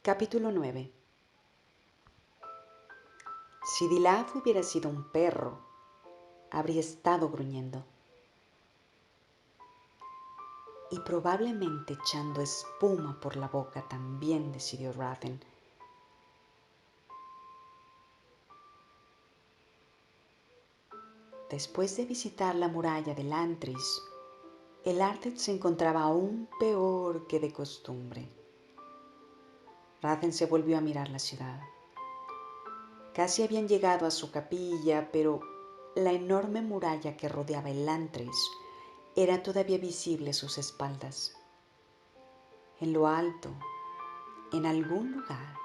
Capítulo 9. Si Dilaf hubiera sido un perro, habría estado gruñendo y probablemente echando espuma por la boca también, decidió Rathen. Después de visitar la muralla de Lantris, el Ardent se encontraba aún peor que de costumbre. Rathen se volvió a mirar la ciudad. Casi habían llegado a su capilla, pero la enorme muralla que rodeaba el Lantris era todavía visible a sus espaldas. En lo alto, en algún lugar,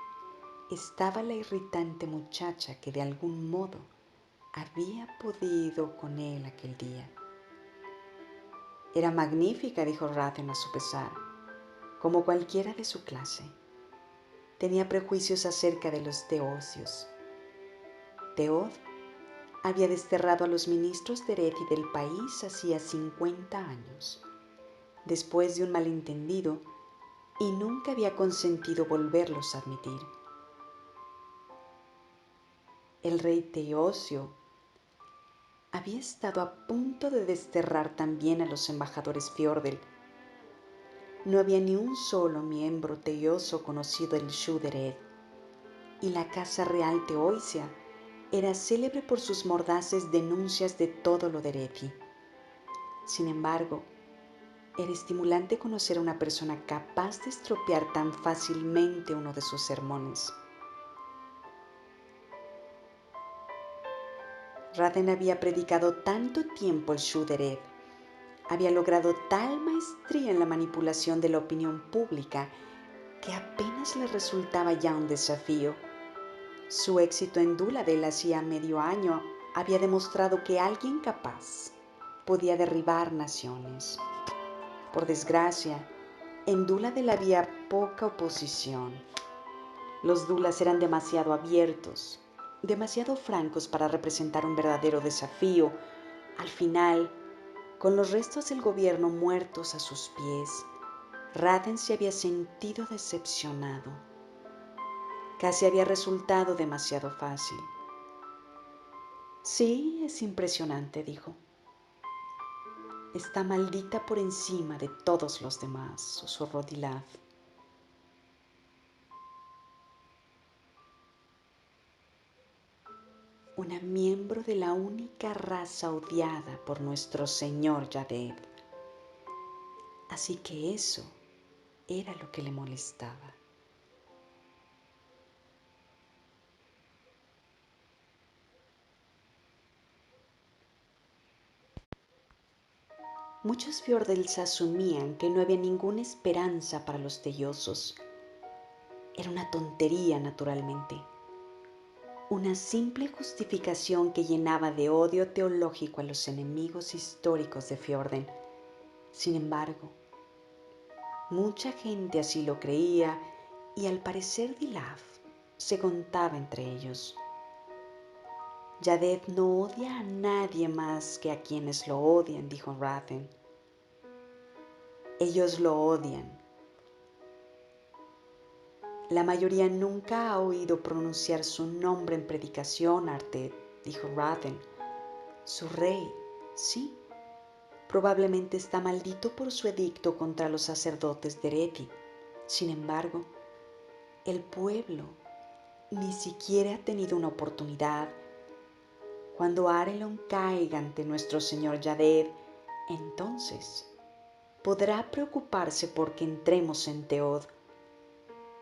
estaba la irritante muchacha que de algún modo había podido con él aquel día. Era magnífica, dijo Rathen a su pesar, como cualquiera de su clase. Tenía prejuicios acerca de los teocios. Teod había desterrado a los ministros de Erethi del país hacía 50 años, después de un malentendido, y nunca había consentido volverlos a admitir. El rey Teosio había estado a punto de desterrar también a los embajadores Fjordell. No había ni un solo miembro teoso conocido del Shu-Dereth, y la casa real teoisia era célebre por sus mordaces denuncias de todo lo de Erethi. Sin embargo, era estimulante conocer a una persona capaz de estropear tan fácilmente uno de sus sermones. Rathen había predicado tanto tiempo el Shu-Dereth, había logrado tal maestría en la manipulación de la opinión pública que apenas le resultaba ya un desafío. Su éxito en Duladel hacía medio año había demostrado que alguien capaz podía derribar naciones. Por desgracia, en Duladel había poca oposición. Los Dulas eran demasiado abiertos, demasiado francos para representar un verdadero desafío. Al final, con los restos del gobierno muertos a sus pies, Rathen se había sentido decepcionado. Casi había resultado demasiado fácil. Sí, es impresionante, dijo. Está maldita por encima de todos los demás, susurró Dilaf. Una miembro de la única raza odiada por nuestro señor Yaded. Así que eso era lo que le molestaba. Muchos Fjordels asumían que no había ninguna esperanza para los Teyosos. Era una tontería, naturalmente. Una simple justificación que llenaba de odio teológico a los enemigos históricos de Fjorden. Sin embargo, mucha gente así lo creía y al parecer Dilaf se contaba entre ellos. Yaded no odia a nadie más que a quienes lo odian, dijo Rathen. Ellos lo odian. La mayoría nunca ha oído pronunciar su nombre en predicación, Arted, dijo Rathen. Su rey, sí, probablemente está maldito por su edicto contra los sacerdotes de Erethi. Sin embargo, el pueblo ni siquiera ha tenido una oportunidad. Cuando Arelon caiga ante nuestro señor Yaded, entonces podrá preocuparse porque entremos en Teod.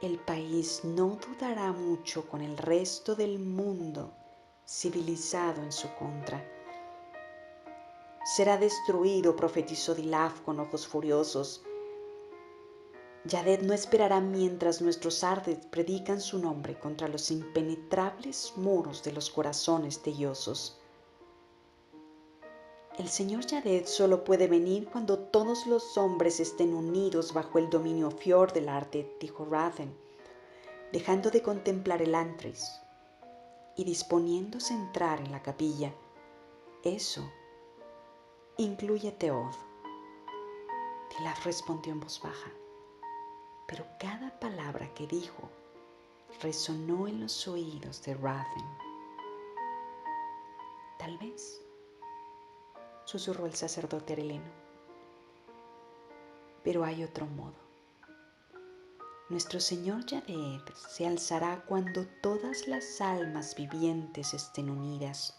El país no dudará mucho con el resto del mundo civilizado en su contra. Será destruido, profetizó Dilaf con ojos furiosos. Yaded no esperará mientras nuestros Ardeth predican su nombre contra los impenetrables muros de los corazones teyosos. El señor Yaded solo puede venir cuando todos los hombres estén unidos bajo el dominio Fjordell Ardeth, dijo Rathen, dejando de contemplar el Antris y disponiéndose a entrar en la capilla. Eso incluye Teod. Dilaf respondió en voz baja, pero cada palabra que dijo resonó en los oídos de Rathen. Tal vez, susurró el sacerdote areleno, pero hay otro modo. Nuestro Señor Yaded se alzará cuando todas las almas vivientes estén unidas.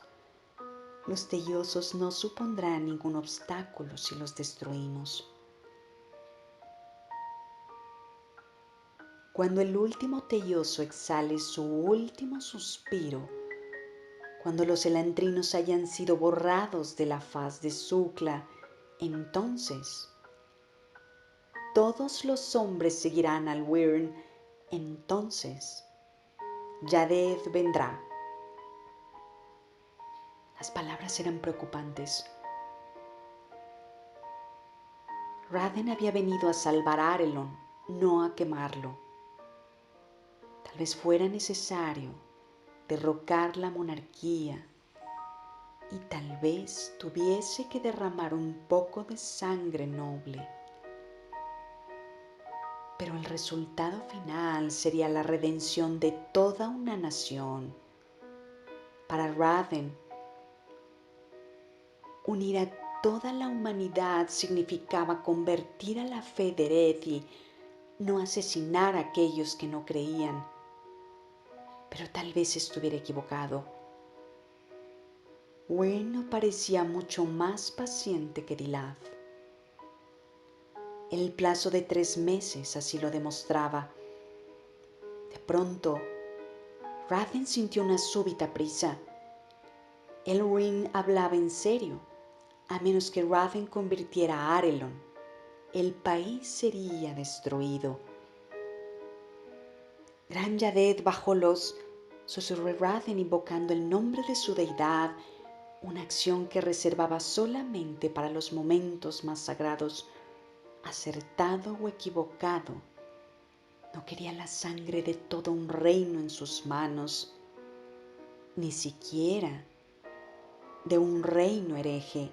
Los tellosos no supondrán ningún obstáculo si los destruimos. Cuando el último telloso exhale su último suspiro, cuando los elantrinos hayan sido borrados de la faz de Sukla, entonces todos los hombres seguirán al Wyrn, entonces Yaded vendrá. Las palabras eran preocupantes. Rathen había venido a salvar a Arelon, no a quemarlo. Tal vez fuera necesario derrocar la monarquía y tal vez tuviese que derramar un poco de sangre noble. Pero el resultado final sería la redención de toda una nación. Para Rathen, unir a toda la humanidad significaba convertir a la fe de Erethi, no asesinar a aquellos que no creían. Pero tal vez estuviera equivocado. Wyrn parecía mucho más paciente que Dilaf. El plazo de 3 meses así lo demostraba. De pronto, Rathen sintió una súbita prisa. Elwyn hablaba en serio. A menos que Rathen convirtiera a Arelon, el país sería destruido. Gran Yaded bajólos, susurró Rathen invocando el nombre de su deidad, una acción que reservaba solamente para los momentos más sagrados. Acertado o equivocado, no quería la sangre de todo un reino en sus manos, ni siquiera de un reino hereje.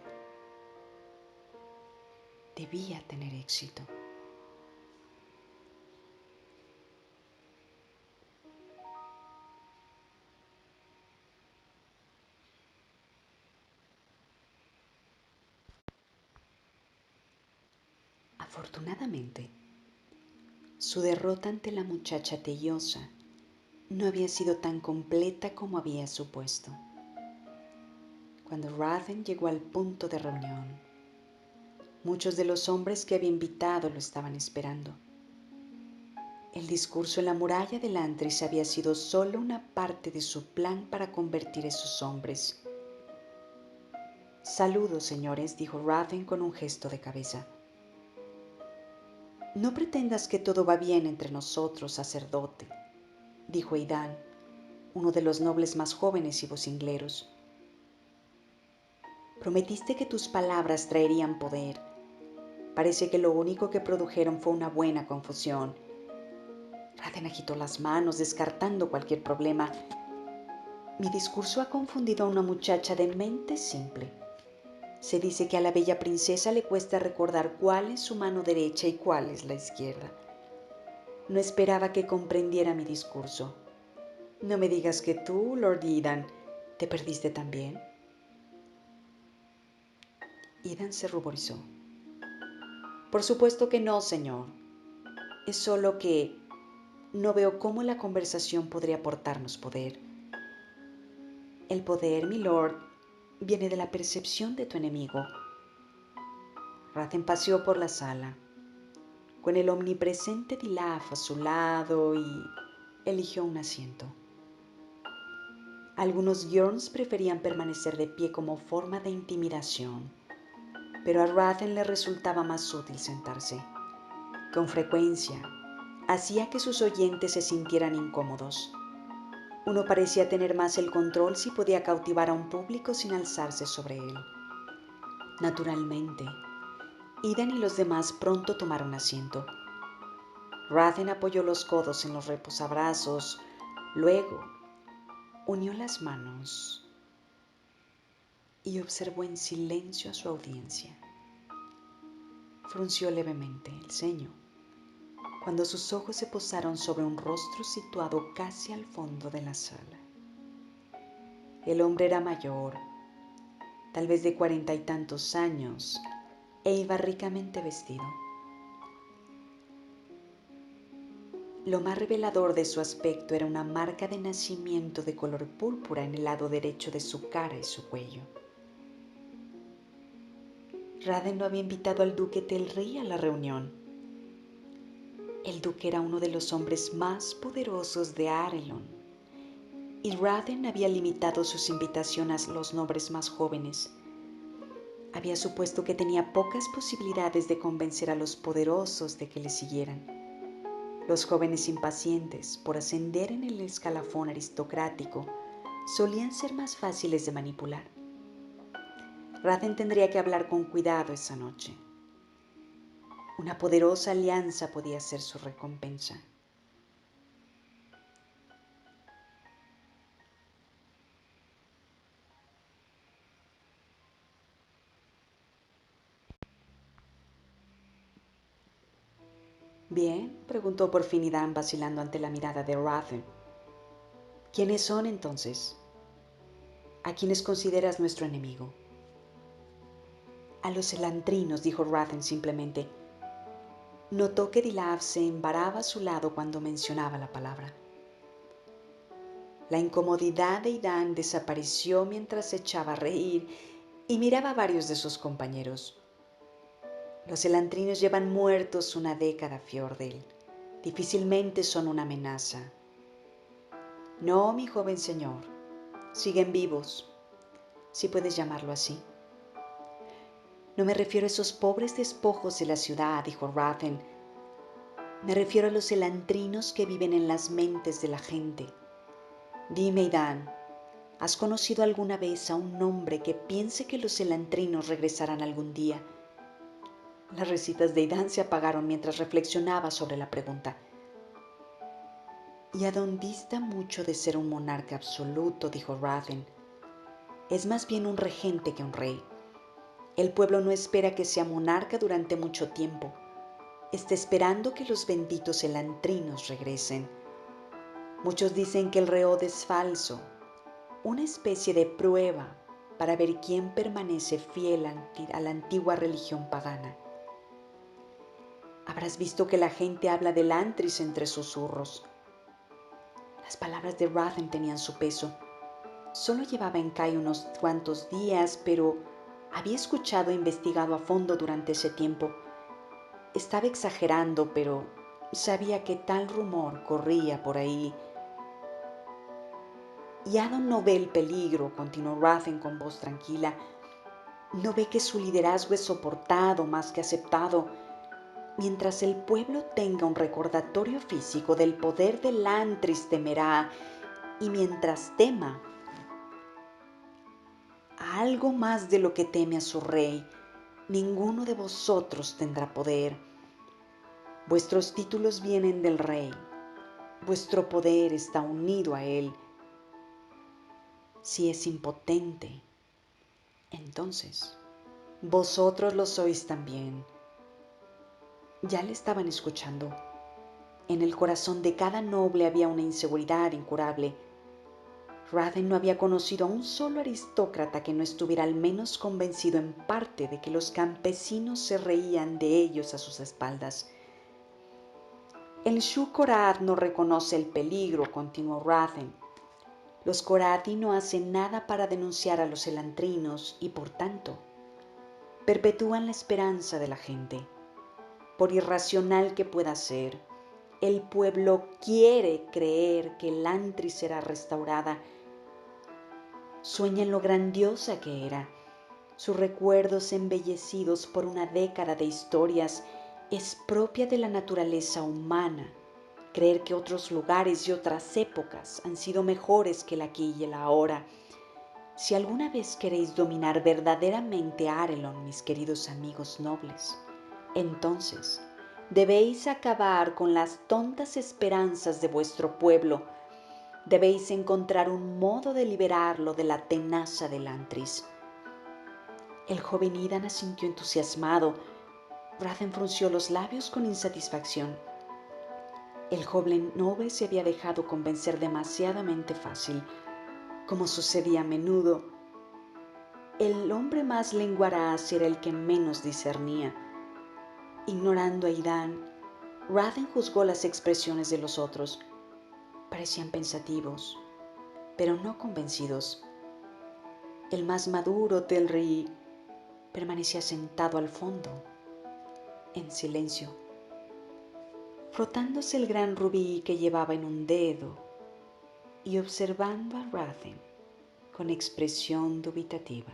Debía tener éxito. Afortunadamente, su derrota ante la muchacha tellosa no había sido tan completa como había supuesto. Cuando Rathen llegó al punto de reunión, muchos de los hombres que había invitado lo estaban esperando. El discurso en la muralla de Lantris había sido solo una parte de su plan para convertir a esos hombres. Saludos, señores, dijo Rathen con un gesto de cabeza. No pretendas que todo va bien entre nosotros, sacerdote, dijo Aidan, uno de los nobles más jóvenes y vocingleros. Prometiste que tus palabras traerían poder. Parece que lo único que produjeron fue una buena confusión. Rathen agitó las manos, descartando cualquier problema. Mi discurso ha confundido a una muchacha de mente simple. Se dice que a la bella princesa le cuesta recordar cuál es su mano derecha y cuál es la izquierda. No esperaba que comprendiera mi discurso. No me digas que tú, Lord Idan, te perdiste también. Idan se ruborizó. Por supuesto que no, señor. Es solo que no veo cómo la conversación podría aportarnos poder. El poder, mi lord, viene de la percepción de tu enemigo. Rathen paseó por la sala, con el omnipresente Dilaf a su lado, y eligió un asiento. Algunos Gjorns preferían permanecer de pie como forma de intimidación, pero a Rathen le resultaba más útil sentarse. Con frecuencia, hacía que sus oyentes se sintieran incómodos. Uno parecía tener más el control si podía cautivar a un público sin alzarse sobre él. Naturalmente, Idan y los demás pronto tomaron asiento. Rathen apoyó los codos en los reposabrazos, luego unió las manos y observó en silencio a su audiencia. Frunció levemente el ceño. cuando sus ojos se posaron sobre un rostro situado casi al fondo de la sala. El hombre era mayor, tal vez de 40 y tantos años, e iba ricamente vestido. Lo más revelador de su aspecto era una marca de nacimiento de color púrpura en el lado derecho de su cara y su cuello. Raden no había invitado al duque Telri a la reunión. El duque era uno de los hombres más poderosos de Arelon, y Raden había limitado sus invitaciones a los nobles más jóvenes. Había supuesto que tenía pocas posibilidades de convencer a los poderosos de que le siguieran. Los jóvenes impacientes por ascender en el escalafón aristocrático solían ser más fáciles de manipular. Raden tendría que hablar con cuidado esa noche. Una poderosa alianza podía ser su recompensa. «Bien», preguntó por fin Idan, vacilando ante la mirada de Raden. «¿Quiénes son entonces? ¿A quiénes consideras nuestro enemigo?» «A los elantrinos», dijo Raden simplemente. Notó que Dilaf se embaraba a su lado cuando mencionaba la palabra. La incomodidad de Idan desapareció mientras se echaba a reír y miraba a varios de sus compañeros. «Los elantrinos llevan muertos una década, Fjordell. Difícilmente son una amenaza». «No, mi joven señor. Siguen vivos, si puedes llamarlo así». «No me refiero a esos pobres despojos de la ciudad», dijo Raden. «Me refiero a los elantrinos que viven en las mentes de la gente. Dime, Idan, ¿has conocido alguna vez a un hombre que piense que los elantrinos regresarán algún día?» Las risitas de Idan se apagaron mientras reflexionaba sobre la pregunta. «Yadon dista mucho de ser un monarca absoluto», dijo Raden. «Es más bien un regente que un rey. El pueblo no espera que sea monarca durante mucho tiempo. Está esperando que los benditos elantrinos regresen. Muchos dicen que el reod es falso, una especie de prueba para ver quién permanece fiel a la antigua religión pagana. Habrás visto que la gente habla del Antris entre susurros». Las palabras de Raden tenían su peso. Solo llevaba en Kai unos cuantos días, pero había escuchado e investigado a fondo durante ese tiempo. Estaba exagerando, pero sabía que tal rumor corría por ahí. «Yadon no ve el peligro», continuó Raden con voz tranquila. «No ve que su liderazgo es soportado más que aceptado. Mientras el pueblo tenga un recordatorio físico del poder del Antris temerá, y mientras tema a algo más de lo que teme a su rey, ninguno de vosotros tendrá poder. Vuestros títulos vienen del rey. Vuestro poder está unido a él. Si es impotente, entonces vosotros lo sois también». Ya le estaban escuchando. En el corazón de cada noble había una inseguridad incurable. Raden no había conocido a un solo aristócrata que no estuviera al menos convencido en parte de que los campesinos se reían de ellos a sus espaldas. «El Shu-Korath no reconoce el peligro», continuó Raden. «Los Korathi no hacen nada para denunciar a los elantrinos y, por tanto, perpetúan la esperanza de la gente. Por irracional que pueda ser, el pueblo quiere creer que el Antris será restaurada. Sueña en lo grandiosa que era. Sus recuerdos embellecidos por una década de historias. Es propia de la naturaleza humana creer que otros lugares y otras épocas han sido mejores que el aquí y el ahora. Si alguna vez queréis dominar verdaderamente a Arelon, mis queridos amigos nobles, entonces debéis acabar con las tontas esperanzas de vuestro pueblo. Debéis encontrar un modo de liberarlo de la tenaza del Antris». El joven Idan asintió entusiasmado. Raden frunció los labios con insatisfacción. El joven noble se había dejado convencer demasiadamente fácil. Como sucedía a menudo, el hombre más lenguaraz era el que menos discernía. Ignorando a Aidan, Rathen juzgó las expresiones de los otros. Parecían pensativos, pero no convencidos. El más maduro, Telri, permanecía sentado al fondo, en silencio, frotándose el gran rubí que llevaba en un dedo y observando a Rathen con expresión dubitativa.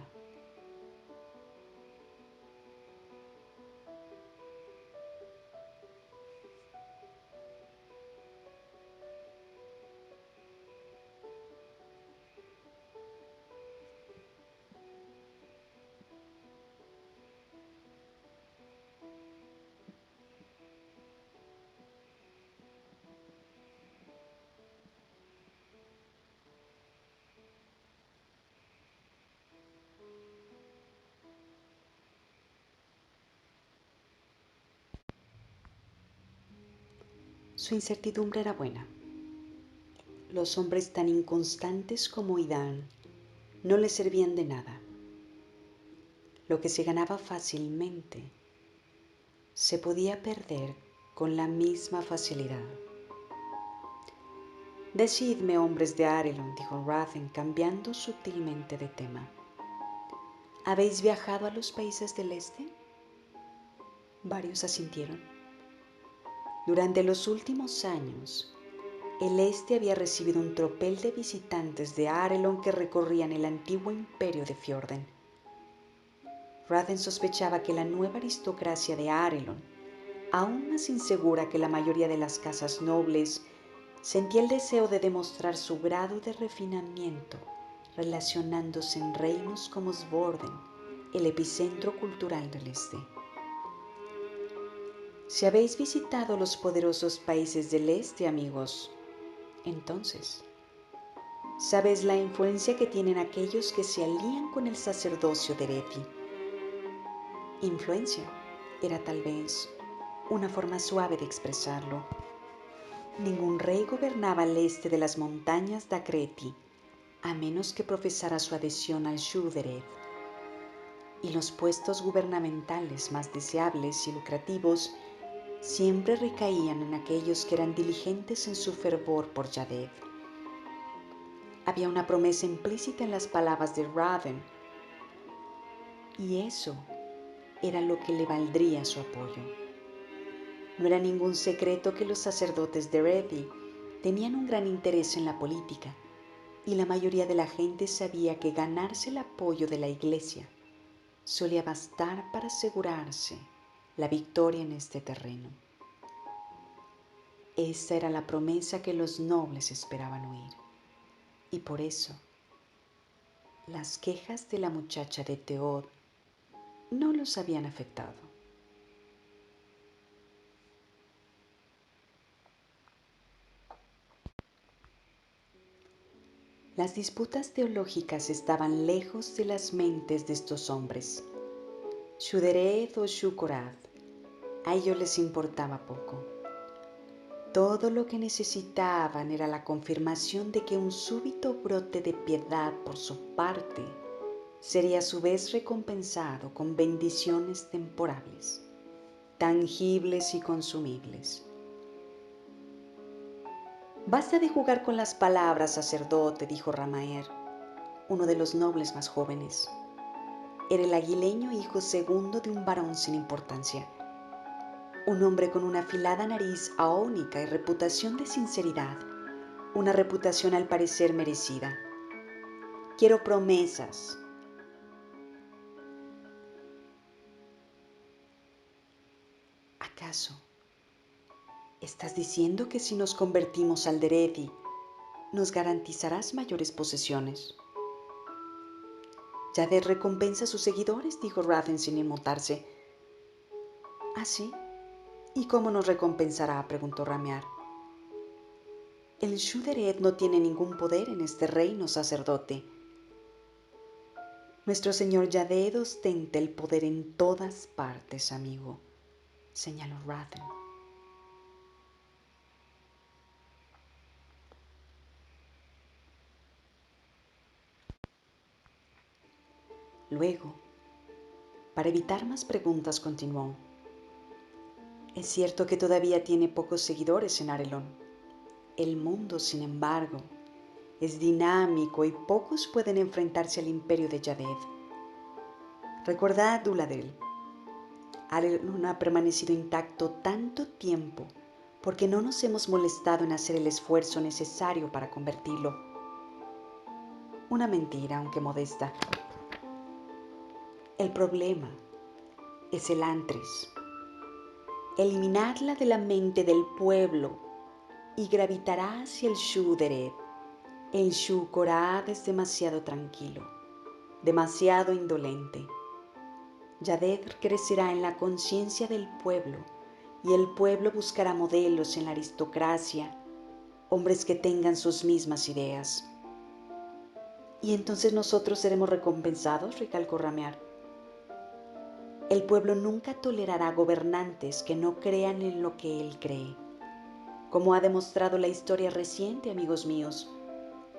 Su incertidumbre era buena. Los hombres tan inconstantes como Aidan no le servían de nada. Lo que se ganaba fácilmente se podía perder con la misma facilidad. Decidme, hombres de Arelon, dijo Rathen, cambiando sutilmente de tema. ¿Habéis viajado a los países del este? Varios asintieron. Durante los últimos años, el este había recibido un tropel de visitantes de Arelon que recorrían el antiguo imperio de Fjorden. Rathen sospechaba que la nueva aristocracia de Arelon, aún más insegura que la mayoría de las casas nobles, sentía el deseo de demostrar su grado de refinamiento relacionándose en reinos como Svorden, el epicentro cultural del este. Si habéis visitado los poderosos países del este, amigos, entonces, ¿sabéis la influencia que tienen aquellos que se alían con el sacerdocio de Erethi? Influencia era tal vez una forma suave de expresarlo. Ningún rey gobernaba al este de las montañas de Akreti, a menos que profesara su adhesión al Shurdereth. Y los puestos gubernamentales más deseables y lucrativos siempre recaían en aquellos que eran diligentes en su fervor por Yaded. Había una promesa implícita en las palabras de Rathen, y eso era lo que le valdría su apoyo. No era ningún secreto que los sacerdotes de Erethi tenían un gran interés en la política, y la mayoría de la gente sabía que ganarse el apoyo de la Iglesia solía bastar para asegurarse la victoria en este terreno. Esa era la promesa que los nobles esperaban oír, y por eso las quejas de la muchacha de Teod no los habían afectado. Las disputas teológicas estaban lejos de las mentes de estos hombres. Shudereth o Shukorad, a ellos les importaba poco. Todo lo que necesitaban era la confirmación de que un súbito brote de piedad por su parte sería a su vez recompensado con bendiciones temporales, tangibles y consumibles. Basta de jugar con las palabras, sacerdote, dijo Ramaer, uno de los nobles más jóvenes. Era el aguileño hijo segundo de un varón sin importancia. Un hombre con una afilada nariz aónica y reputación de sinceridad, una reputación al parecer merecida. Quiero promesas. ¿Acaso estás diciendo que si nos convertimos al Derethi, nos garantizarás mayores posesiones? Yaded recompensa a sus seguidores, dijo Rathen sin inmutarse. ¿Ah, sí? ¿Y cómo nos recompensará?, preguntó Ramear. El Shuderet no tiene ningún poder en este reino, sacerdote. Nuestro señor Yaded ostenta el poder en todas partes, amigo, señaló Rathen. Luego, para evitar más preguntas, continuó: es cierto que todavía tiene pocos seguidores en Arelon. El mundo, sin embargo, es dinámico y pocos pueden enfrentarse al imperio de Yaded. Recordad, Duladel, Arelon ha permanecido intacto tanto tiempo porque no nos hemos molestado en hacer el esfuerzo necesario para convertirlo. Una mentira, aunque modesta. El problema es el Antris. Eliminarla de la mente del pueblo y gravitará hacia el Shu-Dereb. El Shu-Korad es demasiado tranquilo, demasiado indolente. Yaded crecerá en la conciencia del pueblo y el pueblo buscará modelos en la aristocracia, hombres que tengan sus mismas ideas. ¿Y entonces nosotros seremos recompensados?, recalcó Ramear. El pueblo nunca tolerará gobernantes que no crean en lo que él cree. Como ha demostrado la historia reciente, amigos míos,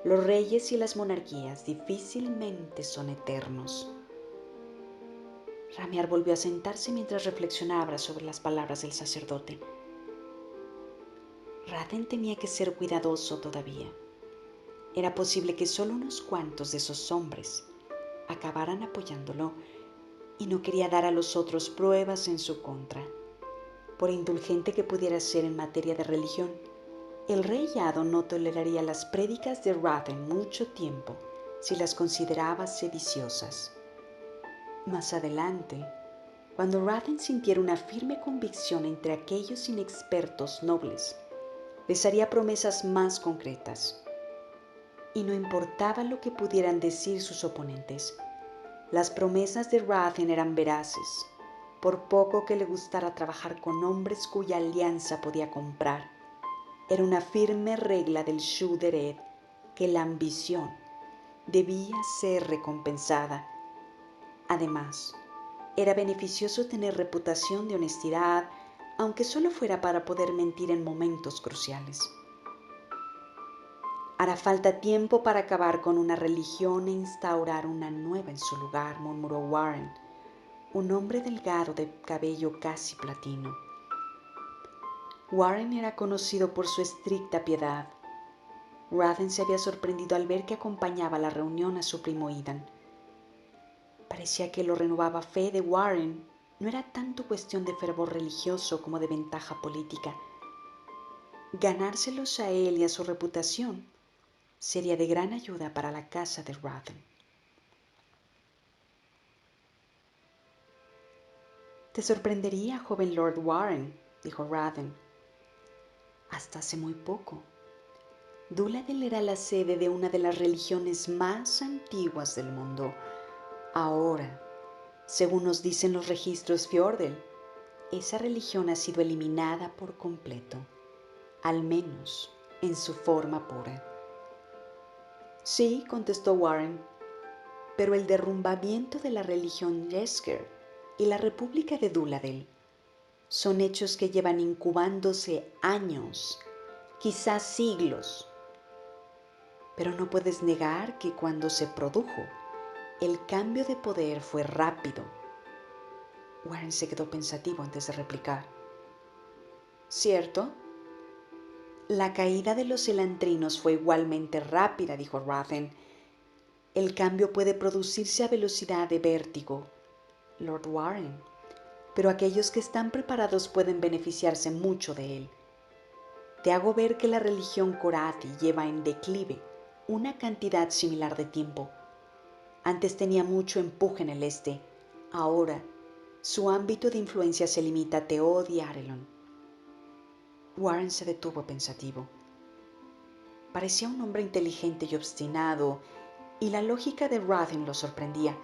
los reyes y las monarquías difícilmente son eternos. Ramear volvió a sentarse mientras reflexionaba sobre las palabras del sacerdote. Rathen tenía que ser cuidadoso todavía. Era posible que solo unos cuantos de esos hombres acabaran apoyándolo y no quería dar a los otros pruebas en su contra. Por indulgente que pudiera ser en materia de religión, el rey Yadon no toleraría las prédicas de Rathen mucho tiempo si las consideraba sediciosas. Más adelante, cuando Rathen sintiera una firme convicción entre aquellos inexpertos nobles, les haría promesas más concretas. Y no importaba lo que pudieran decir sus oponentes, las promesas de Rathen eran veraces, por poco que le gustara trabajar con hombres cuya alianza podía comprar. Era una firme regla del Shu-Dereb que la ambición debía ser recompensada. Además, era beneficioso tener reputación de honestidad, aunque solo fuera para poder mentir en momentos cruciales. Hará falta tiempo para acabar con una religión e instaurar una nueva en su lugar, murmuró Warren, un hombre delgado de cabello casi platino. Warren era conocido por su estricta piedad. Rathen se había sorprendido al ver que acompañaba a la reunión a su primo Idan. Parecía que lo renovaba fe de Warren no era tanto cuestión de fervor religioso como de ventaja política. Ganárselos a él y a su reputación sería de gran ayuda para la casa de Rathen. Te sorprendería, joven Lord Warren, dijo Rathen. Hasta hace muy poco, Duladel era la sede de una de las religiones más antiguas del mundo. Ahora, según nos dicen los registros Fjordell, esa religión ha sido eliminada por completo, al menos en su forma pura. Sí, contestó Warren, pero el derrumbamiento de la religión Yesker y la República de Duladel son hechos que llevan incubándose años, quizás siglos. Pero no puedes negar que cuando se produjo, el cambio de poder fue rápido. Warren se quedó pensativo antes de replicar. ¿Cierto? La caída de los elantrinos fue igualmente rápida, dijo Rathen. El cambio puede producirse a velocidad de vértigo, Lord Warren, pero aquellos que están preparados pueden beneficiarse mucho de él. Te hago ver que la religión Korathi lleva en declive una cantidad similar de tiempo. Antes tenía mucho empuje en el este, ahora su ámbito de influencia se limita a Teod y Arelon. Warren se detuvo pensativo. Parecía un hombre inteligente y obstinado, y la lógica de Rathen lo sorprendía.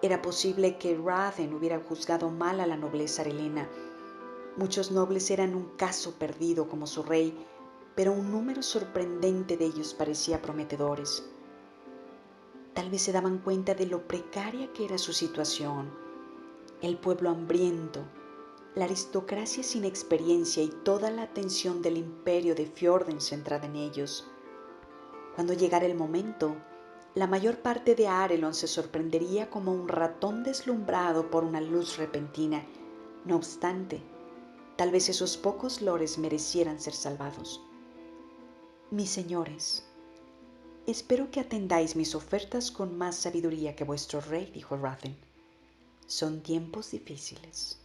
Era posible que Rathen hubiera juzgado mal a la nobleza arelena. Muchos nobles eran un caso perdido como su rey, pero un número sorprendente de ellos parecía prometedores. Tal vez se daban cuenta de lo precaria que era su situación, el pueblo hambriento, la aristocracia sin experiencia y toda la atención del imperio de Fjorden centrada en ellos. Cuando llegara el momento, la mayor parte de Arelon se sorprendería como un ratón deslumbrado por una luz repentina. No obstante, tal vez esos pocos lores merecieran ser salvados. Mis señores, espero que atendáis mis ofertas con más sabiduría que vuestro rey, dijo Rathen. Son tiempos difíciles.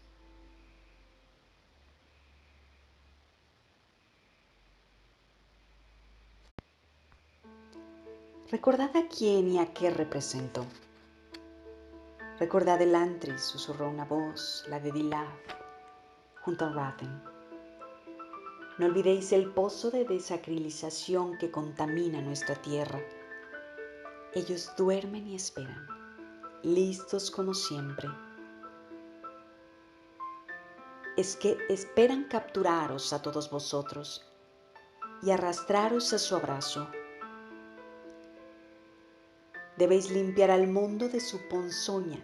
Recordad a quién y a qué represento. Recordad el Antris, susurró una voz, la de Dilaf, junto a Rathen. No olvidéis el pozo de desacrilización que contamina nuestra tierra. Ellos duermen y esperan, listos como siempre. Es que esperan capturaros a todos vosotros y arrastraros a su abrazo. Debéis limpiar al mundo de su ponzoña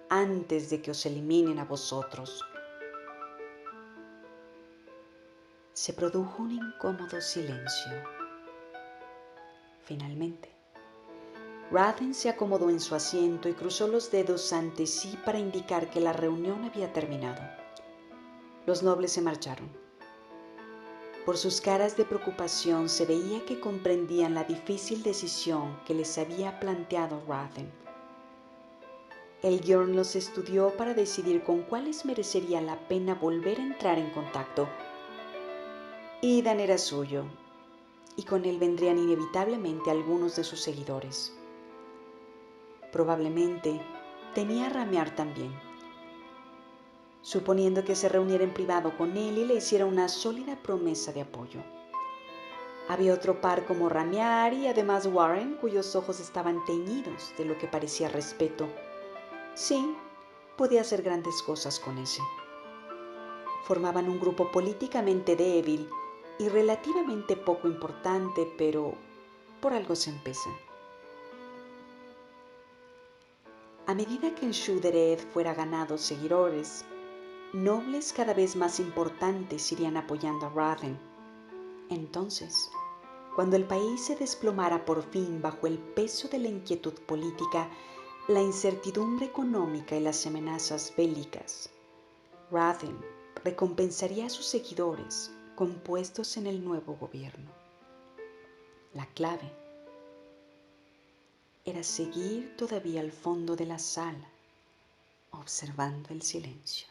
antes de que os eliminen a vosotros. Se produjo un incómodo silencio. Finalmente, Rathen se acomodó en su asiento y cruzó los dedos ante sí para indicar que la reunión había terminado. Los nobles se marcharon. Por sus caras de preocupación se veía que comprendían la difícil decisión que les había planteado Rathen. Elgiorn los estudió para decidir con cuáles merecería la pena volver a entrar en contacto. Idan era suyo, y con él vendrían inevitablemente algunos de sus seguidores. Probablemente temía a Ramiar también, suponiendo que se reuniera en privado con él y le hiciera una sólida promesa de apoyo. Había otro par como Ramiar y además Warren, cuyos ojos estaban teñidos de lo que parecía respeto. Sí, podía hacer grandes cosas con ese. Formaban un grupo políticamente débil y relativamente poco importante, pero por algo se empieza. A medida que en Shu-Dereth fuera ganando seguidores, nobles cada vez más importantes irían apoyando a Rathen. Entonces, cuando el país se desplomara por fin bajo el peso de la inquietud política, la incertidumbre económica y las amenazas bélicas, Rathen recompensaría a sus seguidores con puestos en el nuevo gobierno. La clave era seguir todavía al fondo de la sala, observando el silencio.